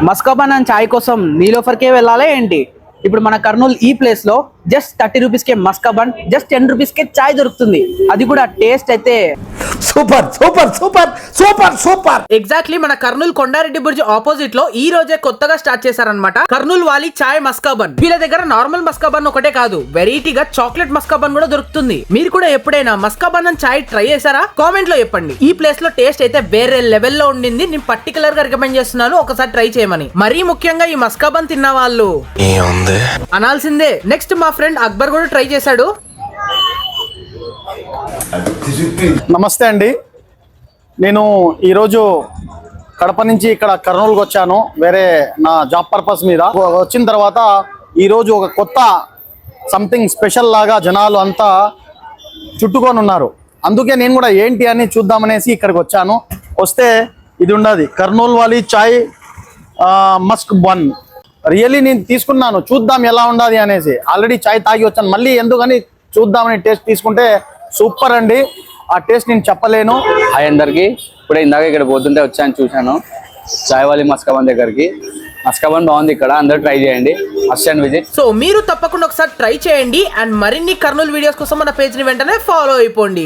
Maska bun and చాయ్ కోసం నీలోఫర్కే వెళ్ళాలి ఏంటి? ఇప్పుడు మన కర్నూలు ఈ ప్లేస్ లో జస్ట్ 30 రూపీస్ కే మస్కాబన్, జస్ట్ 10 రూపీస్ కే చాయ్ దొరుకుతుంది. అది కూడా టేస్ట్ అయితే super super super super super. Exactly మన కర్నూలు కొండారెడ్డి బ్రిడ్జ్ ఆపోజిట్ లో ఈ రోజే కొత్తగా స్టార్ట్ చేశారనమాట కర్నూలు వాలి చాయ్ మస్కాబన్. వీళ్ళ దగ్గర నార్మల్ మస్కాబన్ ఒకటే కాదు, వెరైటీగా చాక్లెట్ మస్కాబన్ కూడా దొరుకుతుంది. మీరు కూడా ఎప్పుడైనా మస్కాబన్ అండ్ చాయ్ ట్రై చేశారా? కామెంట్ లో చెప్పండి. ఈ ప్లేస్ లో టేస్ట్ అయితే వేరే లెవెల్లో ఉండింది. నేను పర్టికులర్ గా రికమెండ్ చేస్తున్నాను ఒకసారి ట్రై చేయమని. మరీ ముఖ్యంగా ఈ మస్కాబన్ తిన్న వాళ్ళు అనాల్సిందే. నెక్స్ట్ మా ఫ్రెండ్ అక్బర్ కూడా ట్రై చేశాడు. నమస్తే అండి, నేను ఈరోజు కడప నుంచి ఇక్కడ కర్నూలుకి వచ్చాను వేరే నా జాబ్ పర్పస్ మీద. వచ్చిన తర్వాత ఈరోజు ఒక కొత్త సంథింగ్ స్పెషల్ లాగా జనాలు అంతా చుట్టుకొని ఉన్నారు. అందుకే నేను కూడా ఏంటి అని చూద్దామనేసి ఇక్కడికి వచ్చాను. వస్తే ఇది ఉండదు, కర్నూలు వాలి చాయ్ మస్క్ బన్. రియల్లీ నేను తీసుకున్నాను, చూద్దాం ఎలా ఉండదు అనేసి. ఆల్రెడీ చాయ్ తాగి వచ్చాను, మళ్ళీ ఎందుకని చూద్దామని టేస్ట్ తీసుకుంటే సూపర్ అండి. ఆ టేస్ట్ నేను చెప్పలేను. హాయ్ అందరికి, ఇప్పుడే ఇందాక ఇక్కడ పోతుంటే వచ్చాను, చూశాను చాయ్ వాలి మస్కాబన్ దగ్గరికి. మస్కాబన్ బాగుంది, ఇక్కడ అందరూ ట్రై చేయండి, మస్ట్ అండ్ విజిట్. సో మీరు తప్పకుండా ఒకసారి ట్రై చేయండి. అండ్ మరిన్ని కర్నూలు వీడియోస్ కోసం మన పేజ్ ని వెంటనే ఫాలో అయిపోండి.